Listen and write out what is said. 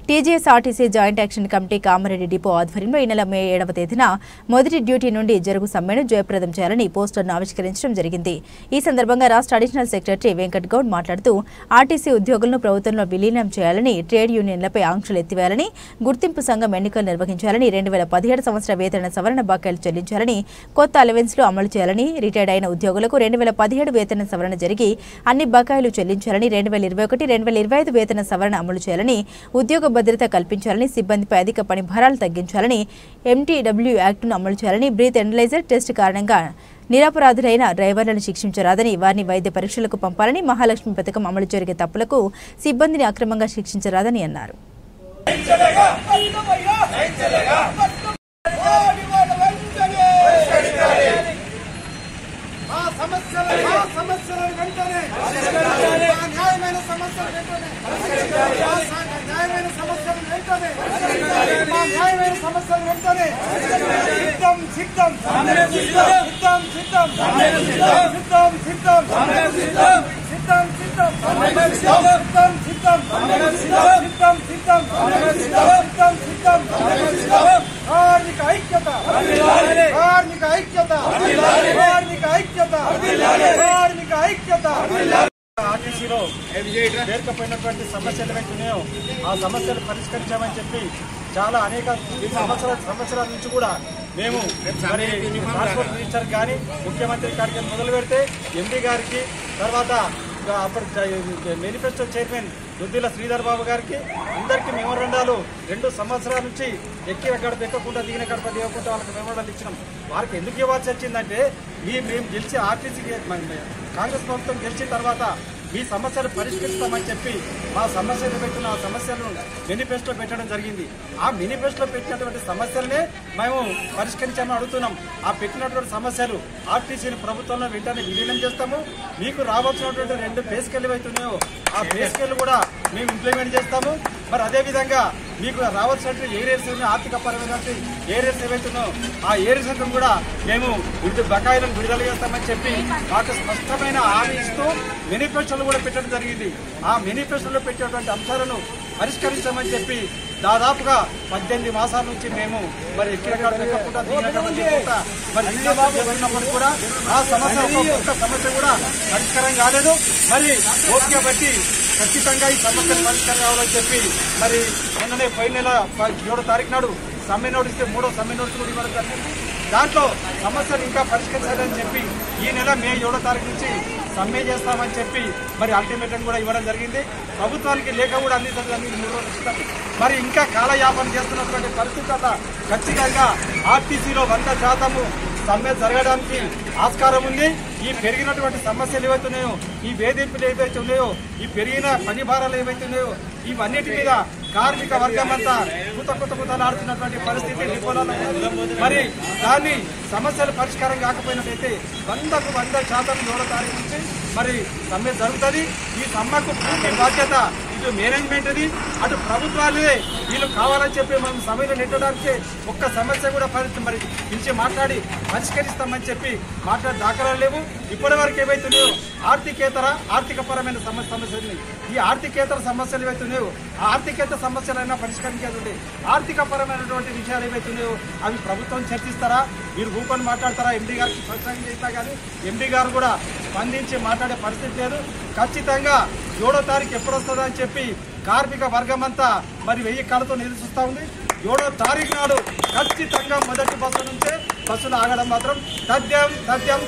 TGSRTC joint action committee Kamareddy depot ఆధ్వర్యంలో ఈ నెల మే 7వ తేదీన మొదటి డ్యూటీ నుండి జరుగు సమ్మెను జయప్రదం చేయాలని పోస్టర్ను ఆవిష్కరించడం జరిగింది. ఈ సందర్భంగా రాష్ట్ర అడిషనల్ సెక్రటరీ వెంకట్ గౌడ్ మాట్లాడుతూ ఆర్టీసీ ఉద్యోగులను ప్రభుత్వంలో విలీనం చేయాలని, ట్రేడ్ యూనియన్లపై ఆంక్షలు ఎత్తివేయాలని, గుర్తింపు సంఘం ఎన్నికలు నిర్వహించాలని, 2017 సంవత్సర వేతన సవరణ బకాయిలు చెల్లించాలని, కొత్త అలవెన్స్లు అమలు చేయాలని, రిటైర్డ్ అయిన ఉద్యోగులకు 2017 వేతన సవరణ జరిగి అన్ని బకాయిలు చెల్లించాలని, 2021-2025 వేతన సవరణ అమలు చేయాలని, ఉద్యోగ భద్రత కల్పించాలని, సిబ్బందిపై అధిక పని భారాలు తగ్గించాలని, ఎంటీడబ్ల్యూ యాక్ట్ను అమలు చేయాలని, బ్రీత్ ఎనలైజర్ టెస్ట్ కారణంగా నిరపరాధులైన డ్రైవర్లను శిక్షించరాదని, వారిని వైద్య పరీక్షలకు పంపాలని, మహాలక్ష్మి పథకం అమలు జరిగే తప్పులకు సిబ్బందిని అక్రమంగా శిక్షించరాదని అన్నారు. ఆర్టీసీలో పేర్కొపోయినటువంటి సమస్యలు ఏవైతున్నాయో ఆ సమస్యలు పరిష్కరించామని చెప్పి చాలా అనేక సంవత్సరాల నుంచి కూడా మేము మరి ట్రాన్స్పోర్ట్ మినిస్టర్ కానీ ముఖ్యమంత్రి గారికి మొదలు పెడితే ఎంపీ గారికి, తర్వాత అప్పటి మేనిఫెస్టో చైర్మన్ దుద్దిల శ్రీధర్ బాబు గారికి అందరికీ మెమోరాండాలు 2 సంవత్సరాల నుంచి ఎక్కిన గడప ఎక్కకుండా దిగిన గడప దిగకుండా వాళ్ళకి మెమోరాండాలు ఇచ్చినాం. వారికి ఎందుకు ఇవ్వాల్సి వచ్చిందంటే మేము గెలిచి ఆర్టీసీకి కాంగ్రెస్ ప్రభుత్వం గెలిచిన తర్వాత మీ సమస్యలు పరిష్కరిస్తామని చెప్పి మా సమస్యలు పెట్టిన ఆ సమస్యలను మేనిఫెస్టో పెట్టడం జరిగింది. ఆ మేనిఫెస్టో పెట్టినటువంటి సమస్యలనే మేము పరిష్కరించామని అడుగుతున్నాం. ఆ పెట్టినటువంటి సమస్యలు ఆర్టీసీని ప్రభుత్వంలో వెంటనే విలీనం చేస్తాము. మీకు రావాల్సినటువంటి 2 పే స్కేల్ ఏవైతున్నాయో ఆ పే స్కేల్ కూడా మేము ఇంప్లిమెంట్ చేస్తాము. మరి అదేవిధంగా మీకు రావాల్సినటువంటి ఏరియాస్ ఆర్థిక పరమైనటువంటి ఏరియాస్ ఏవైతున్నాయో ఆ ఏరియాస్ కూడా మేము బకాయిలను విడుదల చేస్తామని చెప్పి మాకు స్పష్టమైన హామీ ఇస్తూ మేనిఫెస్టోలు కూడా పెట్టడం జరిగింది. ఆ మేనిఫెస్టోలో పెట్టేటువంటి అంశాలను పరిష్కరించామని చెప్పి దాదాపుగా 18 మాసాల నుంచి మేము మరి ఎక్కకుండా మరి చేస్తున్నప్పుడు కూడా ఆ సమస్య కూడా పరిష్కారం కాలేదు. మరి ఓపిక బట్టి ఖచ్చితంగా ఈ సమస్యలు పరిష్కారం కావాలని చెప్పి మరి మొన్ననే పోయిన నెల 7వ తారీఖు నాడు సమ్మె నోటీస్ 3వ సమ్మె నోటీస్ కూడా ఇవ్వడం జరిగింది. దాంట్లో సమస్యలు ఇంకా పరిష్కరించాలని చెప్పి ఈ నెల మే 7వ తారీఖు నుంచి సమ్మె చేస్తామని చెప్పి మరి అల్టిమేటం కూడా ఇవ్వడం జరిగింది. ప్రభుత్వానికి లేఖ కూడా అందించడానికి నిర్వహిస్తాం. మరి ఇంకా కాలయాపన చేస్తున్నటువంటి పరిస్థితి ఖచ్చితంగా ఆర్టీసీలో 100% సమ్మె జరగడానికి ఆస్కారం ఉంది. ఈ పెరిగినటువంటి సమస్యలు ఏవైతున్నాయో, ఈ వేధింపులు ఏవైతే ఉన్నాయో, ఈ పెరిగిన పని భారాలు ఏవైతున్నాయో ఇవన్నిటి మీద కార్మిక వర్గం అంతా కుతలాడుతున్నటువంటి పరిస్థితి డిపోలలో. మరి దాన్ని సమస్యలు పరిష్కారం కాకపోయినట్లయితే 100% 7వ తారీఖు నుంచి మరి సమ్మె జరుగుతుంది. ఈ సమ్మెకు పూర్తి బాధ్యత ఇటు మేనేజ్మెంట్ది, అటు ప్రభుత్వాలే. వీళ్ళు కావాలని చెప్పి మనం సమ్మెను నెట్టడానికి ఒక్క సమస్య కూడా మరి పిలిచి మాట్లాడి పరిష్కరిస్తామని చెప్పి మాట్లాడే దాఖలాలు లేవు. ఇప్పటి వరకు ఏవైతున్నాయో ఆర్థికపరమైన సమస్యలు, ఈ ఆర్థికేతర సమస్యలు ఏవైతున్నాయో ఆ ఆర్థికేతర సమస్యలైనా పరిష్కరించేది. ఆర్థికపరమైనటువంటి విషయాలు ఏవైతున్నాయో అవి ప్రభుత్వం చర్చిస్తారా, మీరు ఊపని మాట్లాడతారా? ఎండీ గారికి ప్రచారం చేస్తా కానీ ఎండీ గారు కూడా స్పందించి మాట్లాడే పరిస్థితి లేదు. ఖచ్చితంగా 7వ తారీఖు ఎప్పుడు వస్తుందా అని చెప్పి కార్మిక వర్గం అంతా మరి 1000 కళ్ళతో నిలుస్తూ ఉంది. 7వ తారీఖు నాడు ఖచ్చితంగా మొదటి బస్సు నుంచే బస్సులు ఆగడం మాత్రం తథ్యం.